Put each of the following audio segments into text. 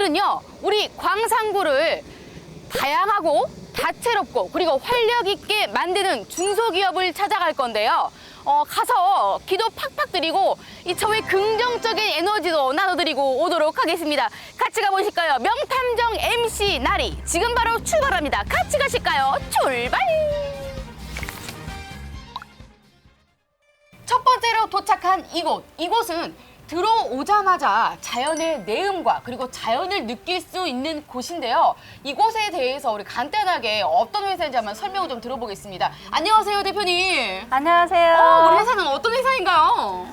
오늘은요, 우리 광산구를 다양하고 다채롭고 그리고 활력 있게 만드는 중소기업을 찾아갈 건데요. 가서 기도 팍팍 드리고 이 저의 긍정적인 에너지도 나눠드리고 오도록 하겠습니다. 같이 가보실까요? 명탐정 MC 나리 지금 바로 출발합니다. 같이 가실까요? 출발! 첫 번째로 도착한 이곳은 들어오자마자 자연의 내음과 그리고 자연을 느낄 수 있는 곳인데요. 이곳에 대해서 우리 간단하게 어떤 회사인지 한번 설명을 좀 들어보겠습니다. 안녕하세요, 대표님. 안녕하세요. 우리 회사는 어떤 회사인가요?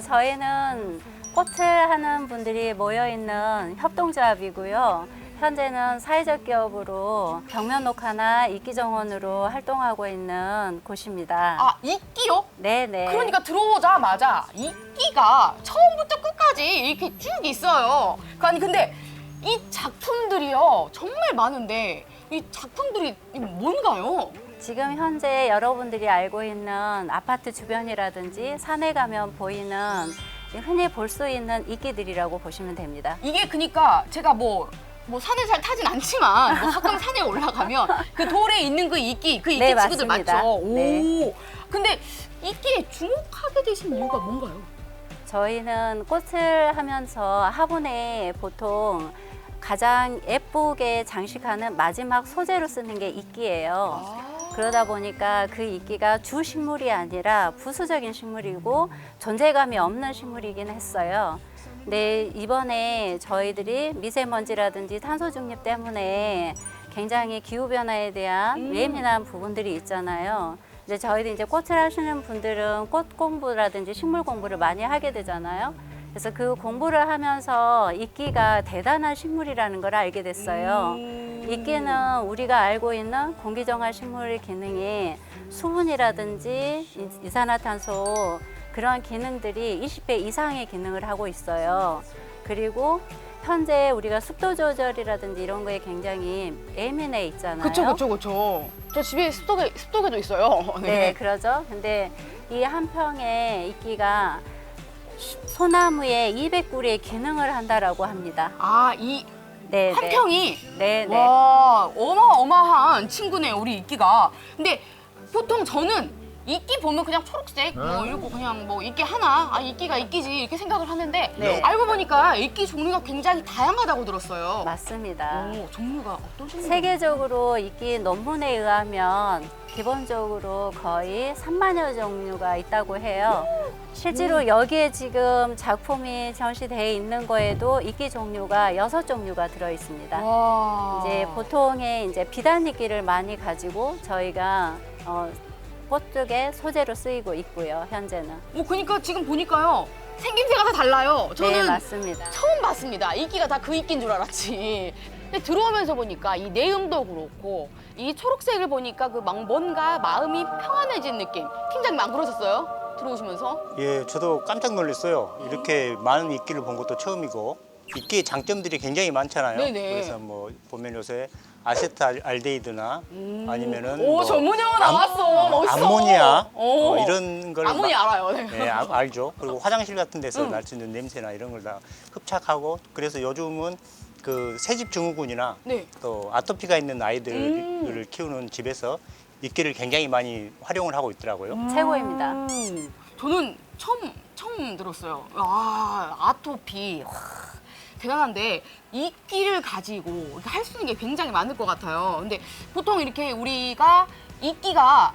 저희는 꽃을 하는 분들이 모여있는 협동조합이고요. 현재는 사회적 기업으로 벽면 녹화나 이끼 정원으로 활동하고 있는 곳입니다. 아, 이끼요? 네네. 그러니까 들어오자마자 이끼가 처음부터 끝까지 이렇게 쭉 있어요. 아니 근데 이 작품들이요 정말 많은데 이 작품들이 뭔가요? 지금 현재 여러분들이 알고 있는 아파트 주변이라든지 산에 가면 보이는 흔히 볼 수 있는 이끼들이라고 보시면 됩니다. 이게 그러니까 제가 뭐 산을 잘 타진 않지만 가끔 산에 올라가면 그 돌에 있는 그 이끼 네, 친구들 맞습니다. 맞죠? 오. 네. 근데 이끼에 주목하게 되신 이유가 뭔가요? 저희는 꽃을 하면서 화분에 보통 가장 예쁘게 장식하는 마지막 소재로 쓰는 게 이끼예요. 그러다 보니까 그 이끼가 주 식물이 아니라 부수적인 식물이고 존재감이 없는 식물이긴 했어요. 근데 이번에 저희들이 미세먼지라든지 탄소 중립 때문에 굉장히 기후변화에 대한 예민한 부분들이 있잖아요. 이제 저희도 이제 꽃을 하시는 분들은 꽃 공부라든지 식물 공부를 많이 하게 되잖아요. 그래서 그 공부를 하면서 이끼가 대단한 식물이라는 걸 알게 됐어요. 이끼는 우리가 알고 있는 공기정화 식물의 기능이 수분이라든지 이산화탄소 그런 기능들이 20배 이상의 기능을 하고 있어요. 그리고 현재 우리가 습도 조절이라든지 이런 거에 굉장히 예민해 있잖아요. 그쵸. 저 집에 습도계도 있어요. 네, 그러죠. 근데 이 한 평의 이끼가 소나무의 200그루의 기능을 한다라고 합니다. 아, 이 네, 한 네. 평이 네, 네. 와, 어마어마한 친구네요, 우리 이끼가. 근데 보통 저는 이끼 보면 그냥 초록색, 이러고 그냥 이끼 하나, 이끼가 이끼지 이렇게 생각을 하는데 네. 알고 보니까 이끼 종류가 굉장히 다양하다고 들었어요. 맞습니다. 오, 종류가 어떤 종류가? 세계적으로 이끼 논문에 의하면 기본적으로 거의 3만여 종류가 있다고 해요. 실제로 여기에 지금 작품이 전시되어 있는 거에도 이끼 종류가 6종류가 들어 있습니다. 와. 이제 보통의 이제 비단 이끼를 많이 가지고 저희가 꽃 쪽에 소재로 쓰이고 있고요. 현재는. 그러니까 지금 보니까요. 생김새가 다 달라요. 네, 저는 맞습니다. 처음 봤습니다. 이끼가 다 그 이끼인 줄 알았지. 근데 들어오면서 보니까 이 내음도 그렇고 이 초록색을 보니까 그 뭔가 마음이 평안해진 느낌. 팀장님 안 그러셨어요? 들어오시면서? 예, 저도 깜짝 놀랐어요. 이렇게 많은 이끼를 본 것도 처음이고 이끼의 장점들이 굉장히 많잖아요. 네네. 그래서 보면 요새 아세트알데히드나 아니면은 오, 전문 용어 나왔어. 멋있어. 암모니아 오. 이런 걸 암모니아 알아요. 네. 네, 알죠. 그리고 화장실 같은 데서 날 수 있는 냄새나 이런 걸 다 흡착하고 그래서 요즘은 그 새집 증후군이나 네. 또 아토피가 있는 아이들을 키우는 집에서 이끼를 굉장히 많이 활용을 하고 있더라고요. 최고입니다. 저는 처음 들었어요. 아토피. 와, 대단한데 이끼를 가지고 할 수 있는 게 굉장히 많을 것 같아요. 근데 보통 이렇게 우리가 이끼가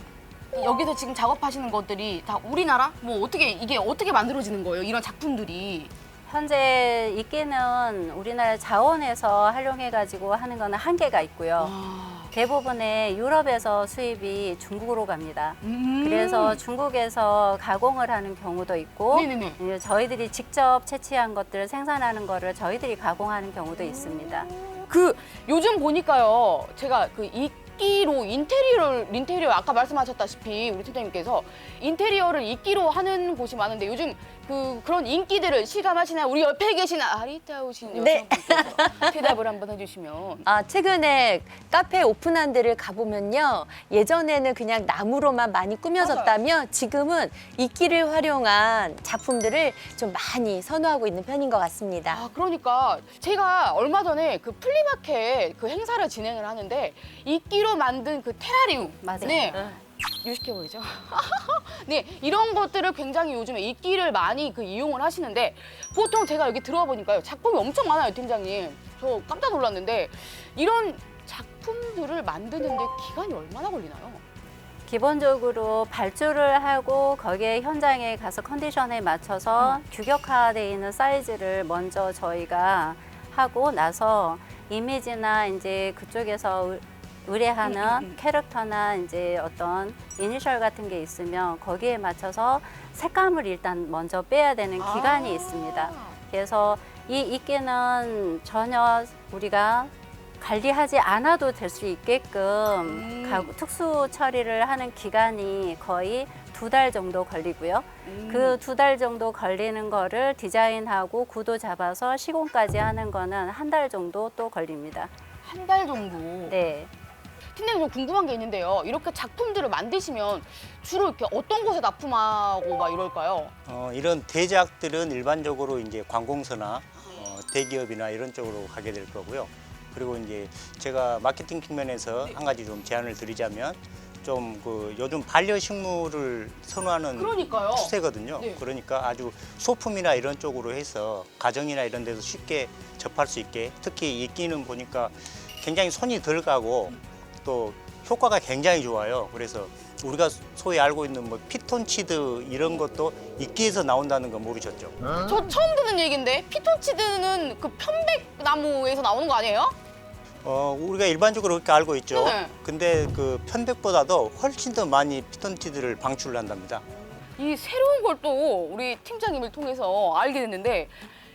여기서 지금 작업하시는 것들이 다 우리나라? 이게 어떻게 만들어지는 거예요? 이런 작품들이. 현재 이끼는 우리나라 자원에서 활용해가지고 하는 거는 한계가 있고요. 대부분의 유럽에서 수입이 중국으로 갑니다. 그래서 중국에서 가공을 하는 경우도 있고 네네네. 이제 저희들이 직접 채취한 것들을 생산하는 거를 저희들이 가공하는 경우도 있습니다. 요즘 보니까요, 제가 그 이끼로 인테리어 아까 말씀하셨다시피 우리 팀장님께서 인테리어를 이끼로 하는 곳이 많은데 요즘 그런 인기들을 실감하시나요? 우리 옆에 계신 아리따우신 네. 여성분께서 대답을 한번 해주시면. 최근에 카페 오픈한 데를 가보면요. 예전에는 그냥 나무로만 많이 꾸며졌다면 지금은 이끼를 활용한 작품들을 좀 많이 선호하고 있는 편인 것 같습니다. 그러니까 제가 얼마 전에 그 플리마켓 그 행사를 진행을 하는데 이끼로 만든 그 테라리움. 맞아요. 네. 유식해 보이죠? 네, 이런 것들을 굉장히 요즘에 이끼를 많이 이용을 하시는데 보통 제가 여기 들어와 보니까요. 작품이 엄청 많아요, 팀장님. 저 깜짝 놀랐는데 이런 작품들을 만드는데 기간이 얼마나 걸리나요? 기본적으로 발주를 하고 거기에 현장에 가서 컨디션에 맞춰서 규격화되어 있는 사이즈를 먼저 저희가 하고 나서 이미지나 이제 그쪽에서 의뢰하는 캐릭터나 이제 어떤 이니셜 같은 게 있으면 거기에 맞춰서 색감을 일단 먼저 빼야 되는 기간이 있습니다. 그래서 이 이끼는 전혀 우리가 관리하지 않아도 될 수 있게끔 특수 처리를 하는 기간이 거의 2달 정도 걸리고요. 그 2달 정도 걸리는 거를 디자인하고 구도 잡아서 시공까지 하는 거는 1달 정도 또 걸립니다. 한 달 정도. 네. 팀장님 좀 궁금한 게 있는데요. 이렇게 작품들을 만드시면 주로 이렇게 어떤 곳에 납품하고 막 이럴까요? 이런 대작들은 일반적으로 이제 관공서나 대기업이나 이런 쪽으로 가게 될 거고요. 그리고 이제 제가 마케팅 측면에서 한 가지 좀 제안을 드리자면 좀 요즘 반려식물을 선호하는 그러니까요. 추세거든요. 네. 그러니까 아주 소품이나 이런 쪽으로 해서 가정이나 이런 데서 쉽게 접할 수 있게, 특히 이끼는 보니까 굉장히 손이 덜 가고 또 효과가 굉장히 좋아요. 그래서 우리가 소위 알고 있는 뭐 피톤치드 이런 것도 이끼에서 나온다는 거 모르셨죠? 저 처음 듣는 얘기인데 피톤치드는 그 편백나무에서 나오는 거 아니에요? 우리가 일반적으로 그렇게 알고 있죠. 네. 근데 그 편백보다도 훨씬 더 많이 피톤치드를 방출을 한답니다. 이 새로운 걸 또 우리 팀장님을 통해서 알게 됐는데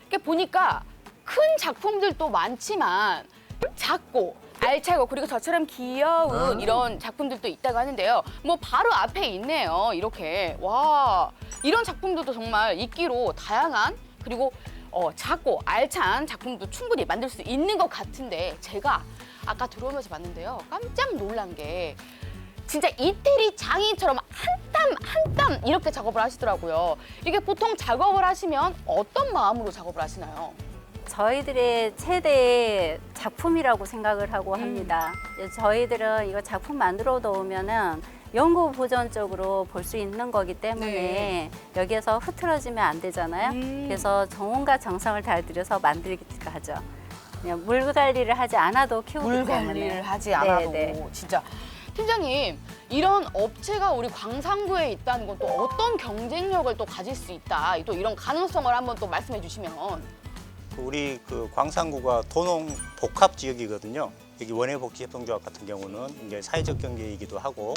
이렇게 보니까 큰 작품들도 많지만 작고 알차고 그리고 저처럼 귀여운 이런 작품들도 있다고 하는데요. 뭐 바로 앞에 있네요. 이렇게 와 이런 작품들도 정말 이끼로 다양한 그리고 작고 알찬 작품도 충분히 만들 수 있는 것 같은데 제가 아까 들어오면서 봤는데요. 깜짝 놀란 게 진짜 이태리 장인처럼 한 땀 한 땀 이렇게 작업을 하시더라고요. 이게 보통 작업을 하시면 어떤 마음으로 작업을 하시나요? 저희들의 최대의 작품이라고 생각을 하고 합니다. 저희들은 이거 작품 만들어 놓으면은 연구 보존적으로 볼 수 있는 거기 때문에 네. 여기에서 흐트러지면 안 되잖아요. 그래서 정성과 정성을 다 들여서 만들기가 하죠. 그냥 물 관리를 하지 않아도 키우기 물 때문에. 관리를 하지 않아도 네. 진짜 팀장님 이런 업체가 우리 광산구에 있다는 건 또 어떤 경쟁력을 또 가질 수 있다 또 이런 가능성을 한번 또 말씀해 주시면 우리 광산구가 도농 복합 지역이거든요. 여기 원해복지협동조합 같은 경우는 이제 사회적 경제이기도 하고,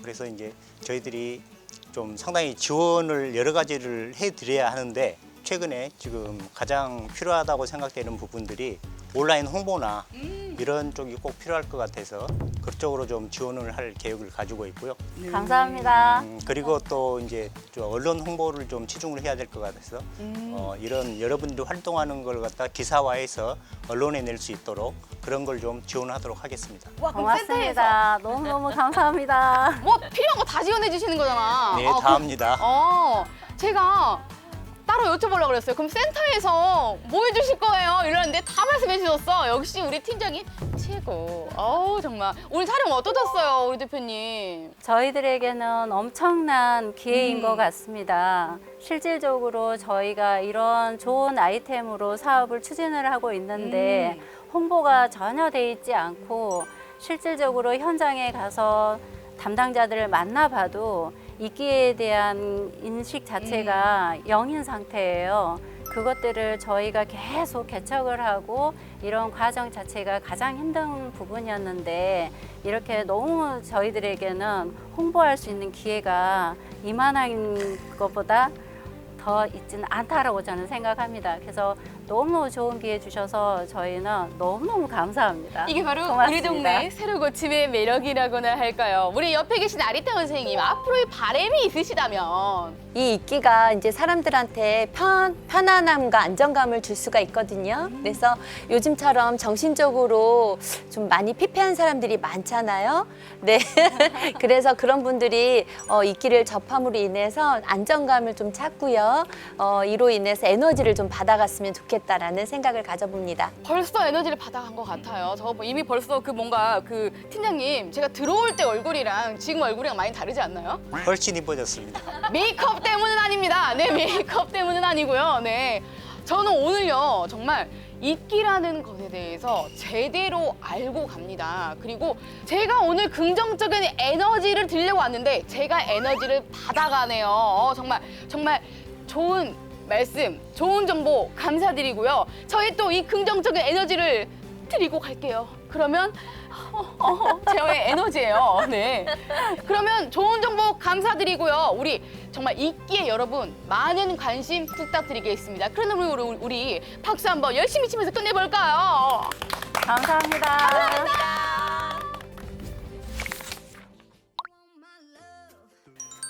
그래서 이제 저희들이 좀 상당히 지원을 여러 가지를 해드려야 하는데 최근에 지금 가장 필요하다고 생각되는 부분들이 온라인 홍보나 이런 쪽이 꼭 필요할 것 같아서 그쪽으로 좀 지원을 할 계획을 가지고 있고요. 감사합니다. 그리고 또 이제 좀 언론 홍보를 좀 치중을 해야 될 것 같아서 이런 여러분들이 활동하는 걸 갖다 기사화해서 언론에 낼 수 있도록 그런 걸 좀 지원하도록 하겠습니다. 와 그럼 센터에서 고맙습니다. 너무너무 감사합니다. 뭐 필요한 거 다 지원해 주시는 거잖아. 네, 다 합니다. 제가 따로 여쭤보려고 그랬어요. 그럼 센터에서 뭐 해주실 거예요? 이러는데 다 말씀해 주셨어. 역시 우리 팀장님 최고. 정말 오늘 촬영 어떠셨어요, 우리 대표님? 저희들에게는 엄청난 기회인 것 같습니다. 실질적으로 저희가 이런 좋은 아이템으로 사업을 추진을 하고 있는데 홍보가 전혀 돼 있지 않고 실질적으로 현장에 가서 담당자들을 만나봐도 이끼에 대한 인식 자체가 0인 상태예요. 그것들을 저희가 계속 개척을 하고 이런 과정 자체가 가장 힘든 부분이었는데 이렇게 너무 저희들에게는 홍보할 수 있는 기회가 이만한 것보다 더 있지는 않다라고 저는 생각합니다. 그래서 너무 좋은 기회 주셔서 저희는 너무너무 감사합니다. 이게 바로 고맙습니다. 우리 동네 새로 고침의 매력이라고나 할까요? 우리 옆에 계신 아리타 선생님, 앞으로의 바람이 있으시다면? 이 이끼가 이제 사람들한테 편안함과 안정감을 줄 수가 있거든요. 그래서 요즘처럼 정신적으로 좀 많이 피폐한 사람들이 많잖아요. 네. 그래서 그런 분들이 이끼를 접함으로 인해서 안정감을 좀 찾고요. 이로 인해서 에너지를 좀 받아갔으면 좋겠다라는 생각을 가져봅니다. 벌써 에너지를 받아간 것 같아요. 저 이미 벌써 그 뭔가 그 팀장님, 제가 들어올 때 얼굴이랑 지금 얼굴이랑 많이 다르지 않나요? 훨씬 이뻐졌습니다. 메이크업 때문은 아닙니다. 네, 메이크업 때문은 아니고요. 네. 저는 오늘요, 정말 이끼라는 것에 대해서 제대로 알고 갑니다. 그리고 제가 오늘 긍정적인 에너지를 드리려고 왔는데 제가 에너지를 받아가네요. 정말 좋은 말씀, 좋은 정보 감사드리고요. 저희 또 이 긍정적인 에너지를 드리고 갈게요. 그러면 제어의 에너지예요. 네. 그러면 좋은 정보 감사드리고요. 우리 정말 이끼에 여러분 많은 관심 부탁드리겠습니다. 그러면 우리 박수 한번 열심히 치면서 끝내볼까요? 감사합니다.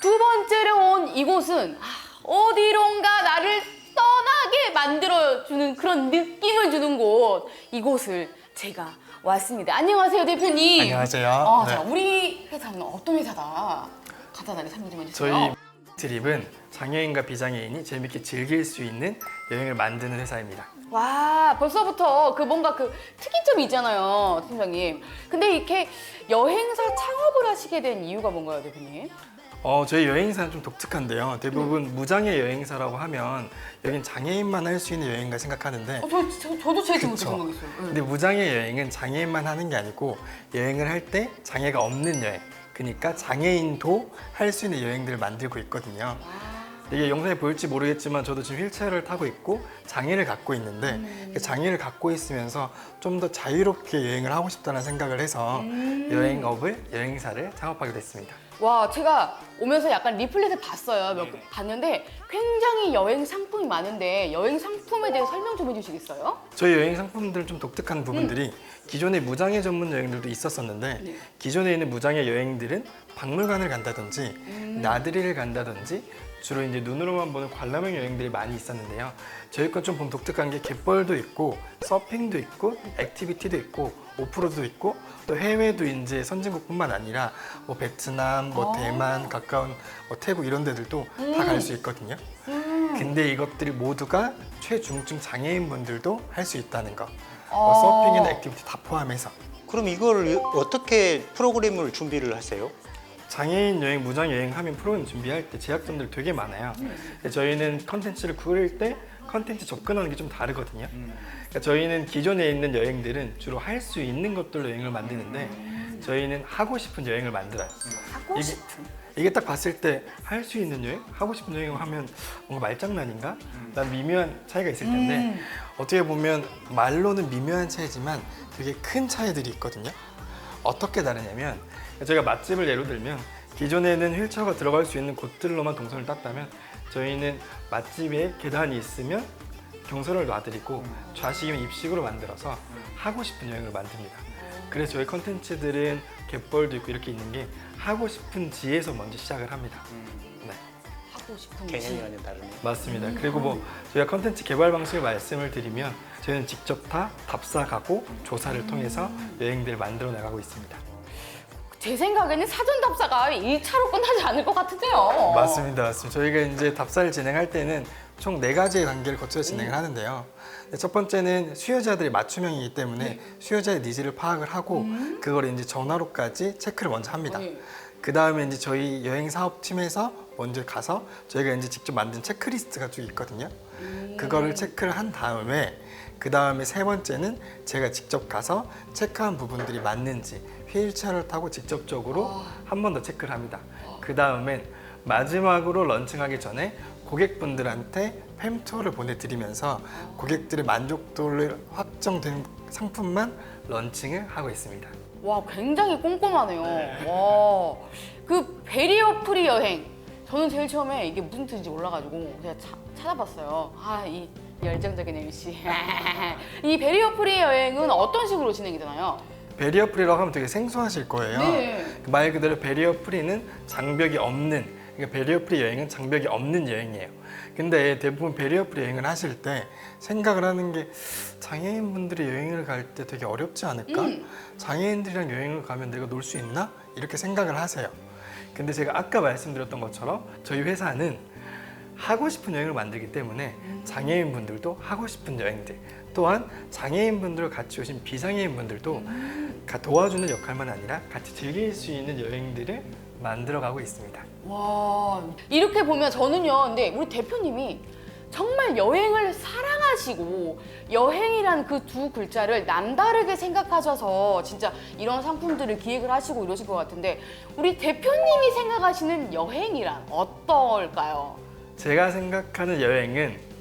두 번째로 온 이곳은 어디론가 나를 떠나게 만들어주는 그런 느낌을 주는 곳. 이곳을 제가 왔습니다. 안녕하세요, 대표님. 안녕하세요. 자, 네. 우리 회사는 어떤 회사다? 간단하게 설명 좀 해주세요. 저희 트립은 장애인과 비장애인이 재밌게 즐길 수 있는 여행을 만드는 회사입니다. 와, 벌써부터 그 뭔가 그 특이점이 있잖아요, 팀장님. 근데 이렇게 여행사 창업을 하시게 된 이유가 뭔가요, 대표님? 저희 여행사는 좀 독특한데요. 대부분 무장애 여행사라고 하면 여긴 장애인만 할 수 있는 여행가 생각하는데 저도 제일 그 그쵸. 생각했어요. 근데 무장애 여행은 장애인만 하는 게 아니고 여행을 할 때 장애가 없는 여행, 그러니까 장애인도 할 수 있는 여행들을 만들고 있거든요. 이게 영상에 보일지 모르겠지만 저도 지금 휠체어를 타고 있고 장애를 갖고 있는데 그 장애를 갖고 있으면서 좀 더 자유롭게 여행을 하고 싶다는 생각을 해서 여행사를 창업하게 됐습니다. 와, 제가 오면서 약간 리플렛을 봤어요. 봤는데 굉장히 여행 상품이 많은데 여행 상품에 대해 설명 좀 해주시겠어요? 저희 여행 상품들은 좀 독특한 부분들이 기존에 무장애 전문 여행들도 있었었는데 기존에 있는 무장애 여행들은 박물관을 간다든지 나들이를 간다든지 주로 이제 눈으로만 보는 관람형 여행들이 많이 있었는데요. 저희 건 좀 독특한 게 갯벌도 있고 서핑도 있고 액티비티도 있고 오프로드도 있고 또 해외도 이제 선진국뿐만 아니라 뭐 베트남, 뭐 대만, 가까운 뭐 태국 이런 데들도 다 갈 수 있거든요. 근데 이것들이 모두가 최중증 장애인분들도 할 수 있다는 거. 뭐 서핑이나 액티비티 다 포함해서. 그럼 이걸 어떻게 프로그램을 준비를 하세요? 장애인 여행, 무장 여행 하면 프로그램 준비할 때 제약점들이 되게 많아요. 저희는 컨텐츠를 구릴 때 컨텐츠 접근하는 게 좀 다르거든요. 그러니까 저희는 기존에 있는 여행들은 주로 할 수 있는 것들로 여행을 만드는데 저희는 하고 싶은 여행을 만들어요. 하고 싶은. 이게 딱 봤을 때 할 수 있는 여행? 하고 싶은 여행을 하면 뭔가 말장난인가? 난 미묘한 차이가 있을 텐데 어떻게 보면 말로는 미묘한 차이지만 되게 큰 차이들이 있거든요. 어떻게 다르냐면 저희가 맛집을 예로 들면 기존에는 휠체어가 들어갈 수 있는 곳들로만 동선을 땄다면 저희는 맛집에 계단이 있으면 경사를 놔드리고 좌식이면 입식으로 만들어서 하고 싶은 여행을 만듭니다. 그래서 저희 컨텐츠들은 갯벌도 있고 이렇게 있는 게 하고 싶은 지에서 먼저 시작을 합니다. 네. 하고 싶은 개념이 완전 다르네요. 맞습니다. 그리고 뭐 저희가 컨텐츠 개발 방식을 말씀을 드리면 저희는 직접 다 답사 가고 조사를 통해서 여행들을 만들어 나가고 있습니다. 제 생각에는 사전 답사가 1차로 끝나지 않을 것 같은데요. 맞습니다. 저희가 이제 답사를 진행할 때는 총 4가지의 단계를 거쳐서 진행을 하는데요. 첫 번째는 수요자들이 맞춤형이기 때문에 수요자의 니즈를 파악을 하고 그걸 이제 전화로까지 체크를 먼저 합니다. 그 다음에 이제 저희 여행 사업팀에서 먼저 가서 저희가 이제 직접 만든 체크리스트가 쭉 있거든요. 그거를 체크를 한 다음에 그 다음에 세 번째는 제가 직접 가서 체크한 부분들이 맞는지 휠체어를 타고 직접적으로 한 번 더 체크를 합니다. 그 다음엔 마지막으로 런칭하기 전에 고객분들한테 팸투어를 보내드리면서 고객들의 만족도를 확정된 상품만 런칭을 하고 있습니다. 와, 굉장히 꼼꼼하네요. 와, 그 베리어 프리 여행. 저는 제일 처음에 이게 무슨 뜻인지 몰라가지고 제가 찾아봤어요. 이 열정적인 MC. 이 베리어 프리 여행은 어떤 식으로 진행이 되나요? 베리어 프리라고 하면 되게 생소하실 거예요. 네. 말 그대로 베리어 프리는 장벽이 없는, 그러니까 베리어 프리 여행은 장벽이 없는 여행이에요. 근데 대부분 베리어 프리 여행을 하실 때 생각을 하는 게 장애인분들이 여행을 갈 때 되게 어렵지 않을까? 장애인들이랑 여행을 가면 내가 놀 수 있나? 이렇게 생각을 하세요. 근데 제가 아까 말씀드렸던 것처럼 저희 회사는 하고 싶은 여행을 만들기 때문에 장애인분들도 하고 싶은 여행들, 또한 장애인분들과 같이 오신 비장애인분들도 도와주는 역할만 아니라 같이 즐길 수 있는 여행들을 만들어가고 있습니다. 와, 이렇게 보면 저는요, 근데 우리 대표님이 정말 여행을 사랑하시고 여행이란 그 두 글자를 남다르게 생각하셔서 진짜 이런 상품들을 기획을 하시고 이러실 것 같은데 우리 대표님이 생각하시는 여행이란 어떨까요? 제가 생각하는 여행은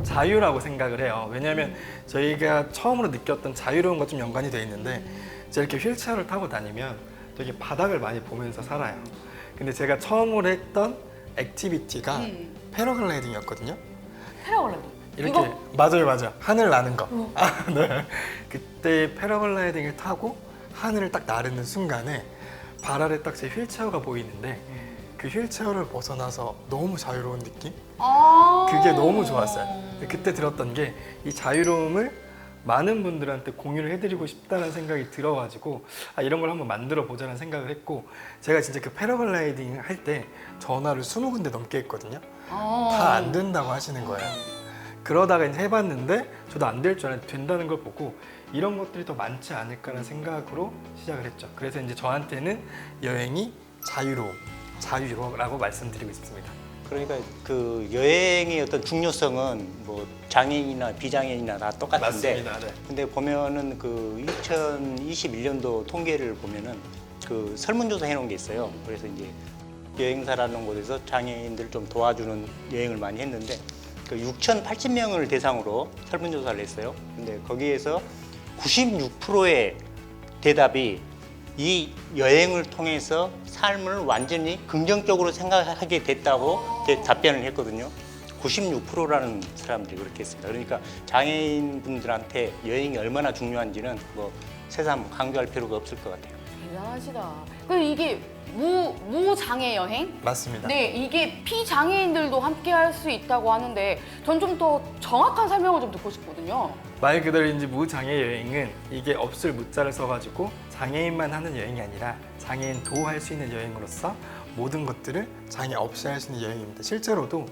자유라고 생각을 해요. 왜냐하면 저희가 처음으로 느꼈던 자유로운 것 좀 연관이 돼 있는데 제가 이렇게 휠체어를 타고 다니면 되게 바닥을 많이 보면서 살아요. 근데 제가 처음으로 했던 액티비티가 패러글라이딩이었거든요. 패러글라이딩. 이렇게 이거? 맞아요. 하늘 나는 거. 네. 그때 패러글라이딩을 타고 하늘을 딱 나르는 순간에 발 아래 딱 제 휠체어가 보이는데 그 휠체어를 벗어나서 너무 자유로운 느낌? 그게 너무 좋았어요. 그때 들었던 게 이 자유로움을 많은 분들한테 공유를 해드리고 싶다는 생각이 들어가지고 이런 걸 한번 만들어 보자는 생각을 했고 제가 진짜 그 패러글라이딩 할 때 전화를 20군데 넘게 했거든요. 다 안 된다고 하시는 거예요. 그러다가 이제 해봤는데 저도 안 될 줄 알았는데 된다는 걸 보고 이런 것들이 더 많지 않을까라는 생각으로 시작을 했죠. 그래서 이제 저한테는 여행이 자유라고 말씀드리고 싶습니다. 그러니까 그 여행의 어떤 중요성은 뭐 장애인이나 비장애인이나 다 똑같은데, 맞습니다. 네. 근데 보면은 그 2021년도 통계를 보면은 그 설문조사 해놓은 게 있어요. 그래서 이제 여행사라는 곳에서 장애인들 좀 도와주는 여행을 많이 했는데 그 6,080명을 대상으로 설문조사를 했어요. 근데 거기에서 96%의 대답이 이 여행을 통해서 삶을 완전히 긍정적으로 생각하게 됐다고 답변을 했거든요. 96%라는 사람들이 그렇게 했습니다. 그러니까 장애인분들한테 여행이 얼마나 중요한지는 뭐 새삼 강조할 필요가 없을 것 같아요. 대단하시다. 그럼 이게 무장애 여행? 맞습니다. 네, 이게 피장애인들도 함께 할 수 있다고 하는데 전 좀 더 정확한 설명을 좀 듣고 싶거든요. 말 그대로 이제 무장애 여행은 이게 없을 무자를 써가지고 장애인만 하는 여행이 아니라 장애인도 할 수 있는 여행으로서 모든 것들을 장애 없이 할 수 있는 여행입니다. 실제로도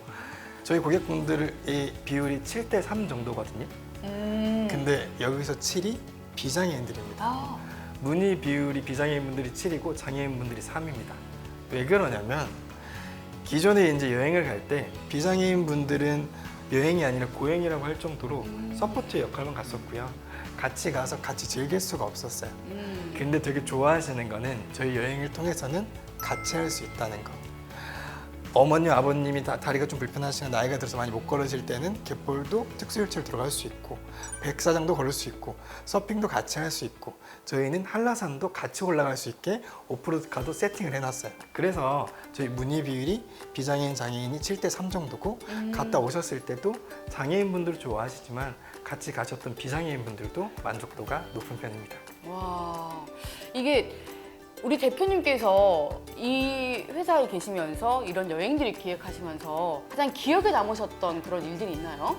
저희 고객분들의 비율이 7대3 정도거든요. 근데 여기서 7이 비장애인들입니다. 문의 비율이 비장애인분들이 7이고 장애인분들이 3입니다. 왜 그러냐면 기존에 이제 여행을 갈 때 비장애인분들은 여행이 아니라 고행이라고 할 정도로 서포트 역할만 갔었고요. 같이 가서 같이 즐길 수가 없었어요. 근데 되게 좋아하시는 거는 저희 여행을 통해서는 같이 할 수 있다는 거. 어머니, 아버님이 다리가 좀 불편하시거나 나이가 들어서 많이 못 걸으실 때는 갯벌도 특수일체로 들어갈 수 있고 백사장도 걸을 수 있고 서핑도 같이 할 수 있고 저희는 한라산도 같이 올라갈 수 있게 오프로드카도 세팅을 해놨어요. 그래서 저희 문의 비율이 비장애인, 장애인이 7대3 정도고 갔다 오셨을 때도 장애인분들도 좋아하시지만 같이 가셨던 비장애인분들도 만족도가 높은 편입니다. 와, 이게 우리 대표님께서 이 회사에 계시면서 이런 여행들을 기획하시면서 가장 기억에 남으셨던 그런 일들이 있나요?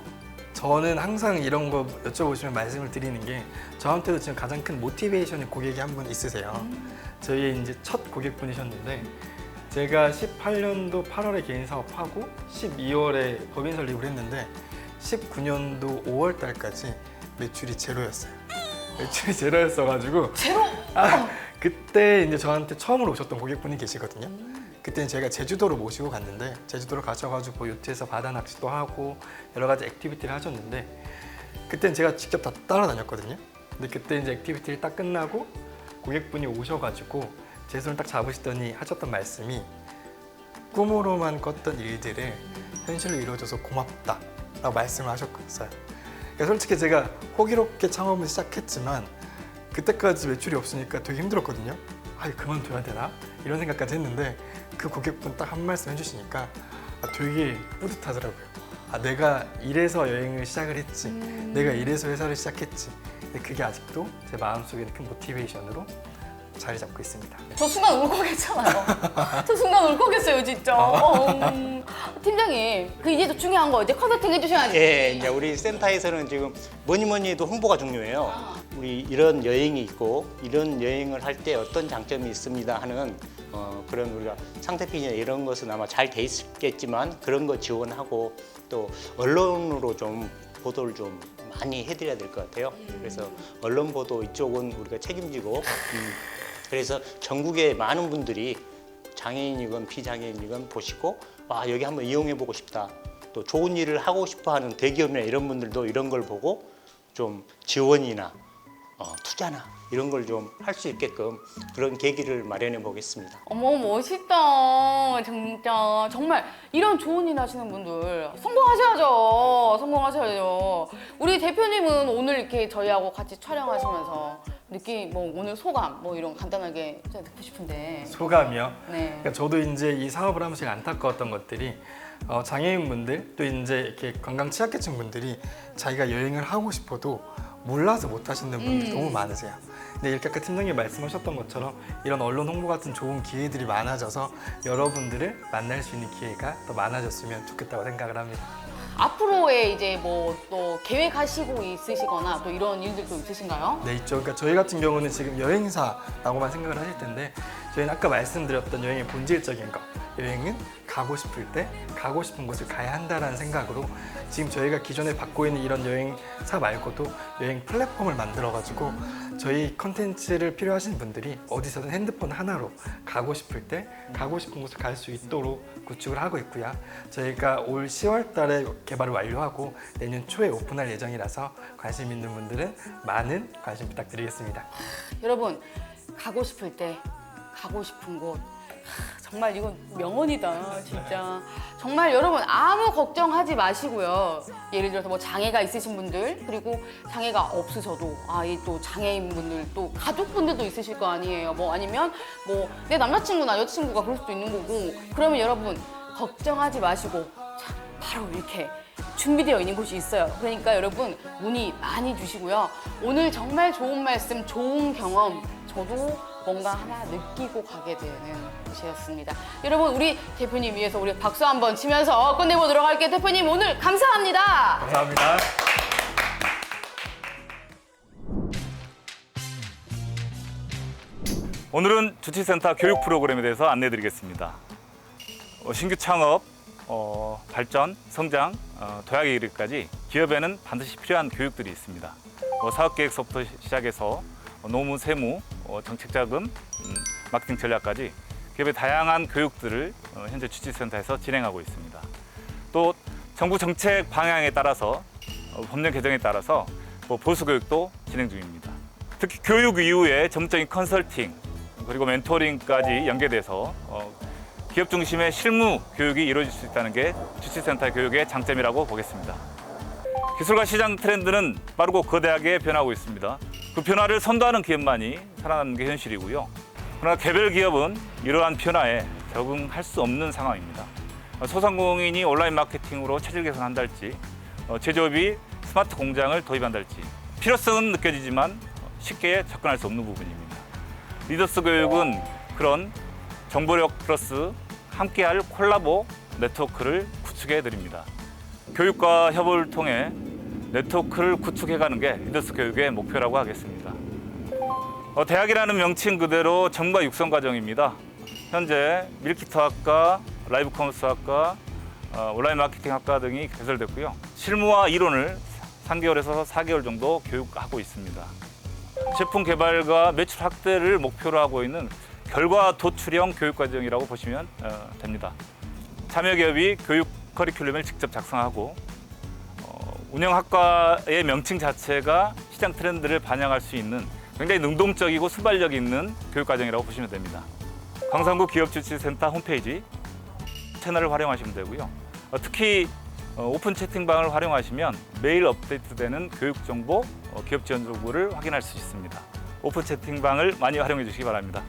저는 항상 이런 거 여쭤보시면 말씀을 드리는 게 저한테도 지금 가장 큰 모티베이션의 고객이 한 분 있으세요. 저희의 이제 첫 고객분이셨는데 제가 18년도 8월에 개인 사업하고 12월에 법인 설립을 했는데 19년도 5월 달까지 매출이 제로였어요. 매출이 제로였어가지고 제로? 그때 이제 저한테 처음으로 오셨던 고객분이 계시거든요. 그때는 제가 제주도로 모시고 갔는데 제주도로 가셔가지고 요트에서 바다 낚시도 하고 여러 가지 액티비티를 하셨는데 그때는 제가 직접 다 따라다녔거든요. 근데 그때 이제 액티비티를 딱 끝나고 고객분이 오셔가지고 제 손을 딱 잡으시더니 하셨던 말씀이 꿈으로만 꿨던 일들을 현실로 이루어져서 고맙다라고 말씀을 하셨어요. 그러니까 솔직히 제가 호기롭게 창업을 시작했지만 그때까지 매출이 없으니까 되게 힘들었거든요. 그만둬야 되나? 이런 생각까지 했는데 그 고객분 딱 한 말씀 해주시니까 되게 뿌듯하더라고요. 아, 내가 이래서 여행을 시작을 했지, 내가 이래서 회사를 시작했지. 근데 그게 아직도 제 마음속에 큰 모티베이션으로 자리 잡고 있습니다. 저 순간 울컥했잖아요. 저 순간 울컥했어요, 진짜. 팀장님, 그 이제 더 중요한 거 이제 컨설팅 해주셔야지. 예, 이제 우리 센터에서는 지금 뭐니 해도 홍보가 중요해요. 우리 이런 여행이 있고 이런 여행을 할 때 어떤 장점이 있습니다 하는 그런 우리가 상태편이나 이런 것은 아마 잘 돼 있겠지만 그런 거 지원하고 또 언론으로 좀 보도를 좀 많이 해드려야 될 것 같아요. 그래서 언론 보도 이쪽은 우리가 책임지고 그래서 전국의 많은 분들이 장애인이건 비장애인이건 보시고 와 여기 한번 이용해보고 싶다. 또 좋은 일을 하고 싶어하는 대기업이나 이런 분들도 이런 걸 보고 좀 지원이나 투자나 이런 걸 좀 할 수 있게끔 그런 계기를 마련해 보겠습니다. 어머, 멋있다. 진짜. 정말 이런 좋은 일 하시는 분들 성공하셔야죠. 성공하셔야죠. 우리 대표님은 오늘 이렇게 저희하고 같이 촬영하시면서 느낌, 뭐 오늘 소감, 뭐 이런 간단하게 좀 듣고 싶은데. 소감이요? 네. 그러니까 저도 이제 이 사업을 하면서 제일 안타까웠던 것들이 장애인분들 또 이제 이렇게 건강 취약계층 분들이 자기가 여행을 하고 싶어도 몰라서 못 하시는 분들이 너무 많으세요. 근데 이렇게 아까 팀장님 말씀하셨던 것처럼 이런 언론 홍보 같은 좋은 기회들이 많아져서 여러분들을 만날 수 있는 기회가 더 많아졌으면 좋겠다고 생각을 합니다. 앞으로의 이제 뭐 또 계획하시고 있으시거나 또 이런 일들도 있으신가요? 네, 있죠. 그러니까 저희 같은 경우는 지금 여행사라고만 생각을 하실 텐데 저희는 아까 말씀드렸던 여행의 본질적인 것, 여행은 가고 싶을 때 가고 싶은 곳을 가야 한다는 생각으로 지금 저희가 기존에 받고 있는 이런 여행사 말고도 여행 플랫폼을 만들어가지고 저희 컨텐츠를 필요하신 분들이 어디서든 핸드폰 하나로 가고 싶을 때 가고 싶은 곳을 갈 수 있도록 구축을 하고 있고요. 저희가 올 10월 달에 개발을 완료하고 내년 초에 오픈할 예정이라서 관심 있는 분들은 많은 관심 부탁드리겠습니다. 여러분, 가고 싶을 때 가고 싶은 곳. 정말 이건 명언이다, 진짜. 정말 여러분 아무 걱정하지 마시고요. 예를 들어서 뭐 장애가 있으신 분들, 그리고 장애가 없으셔도 이 또 장애인 분들, 또 가족분들도 있으실 거 아니에요. 뭐 아니면 뭐 내 남자친구나 여자친구가 그럴 수도 있는 거고. 그러면 여러분 걱정하지 마시고 자, 바로 이렇게 준비되어 있는 곳이 있어요. 그러니까 여러분 문의 많이 주시고요. 오늘 정말 좋은 말씀, 좋은 경험, 저도 뭔가 하나 느끼고 가게 되는 곳이었습니다. 여러분 우리 대표님 위해서 우리 박수 한번 치면서 끝내보도록 할게요. 대표님 오늘 감사합니다. 감사합니다. 오늘은 주치센터 교육 프로그램에 대해서 안내드리겠습니다. 신규 창업, 발전, 성장, 도약에 이르기까지 기업에는 반드시 필요한 교육들이 있습니다. 사업계획서부터 시작해서 노무, 세무, 정책자금, 마케팅 전략까지 기업의 다양한 교육들을 현재 주치센터에서 진행하고 있습니다. 또 정부 정책 방향에 따라서 법령 개정에 따라서 보수 교육도 진행 중입니다. 특히 교육 이후에 전문적인 컨설팅 그리고 멘토링까지 연계돼서 기업 중심의 실무 교육이 이루어질 수 있다는 게 주치센터 교육의 장점이라고 보겠습니다. 기술과 시장 트렌드는 빠르고 거대하게 변하고 있습니다. 그 변화를 선도하는 기업만이 살아남는 게 현실이고요. 그러나 개별 기업은 이러한 변화에 적응할 수 없는 상황입니다. 소상공인이 온라인 마케팅으로 체질 개선한달지, 제조업이 스마트 공장을 도입한달지 필요성은 느껴지지만 쉽게 접근할 수 없는 부분입니다. 리더스 교육은 그런 정보력 플러스 함께할 콜라보 네트워크를 구축해 드립니다. 교육과 협업을 통해 네트워크를 구축해가는 게 리더스 교육의 목표라고 하겠습니다. 대학이라는 명칭 그대로 전문가 육성 과정입니다. 현재 밀키트학과, 라이브 커머스학과, 온라인 마케팅학과 등이 개설됐고요. 실무와 이론을 3개월에서 4개월 정도 교육하고 있습니다. 제품 개발과 매출 확대를 목표로 하고 있는 결과 도출형 교육 과정이라고 보시면 됩니다. 참여 기업이 교육 커리큘럼을 직접 작성하고 운영학과의 명칭 자체가 시장 트렌드를 반영할 수 있는 굉장히 능동적이고 순발력 있는 교육 과정이라고 보시면 됩니다. 광산구 기업주치센터 홈페이지 채널을 활용하시면 되고요. 특히 오픈 채팅방을 활용하시면 매일 업데이트되는 교육 정보, 기업 지원 정보를 확인할 수 있습니다. 오픈 채팅방을 많이 활용해 주시기 바랍니다.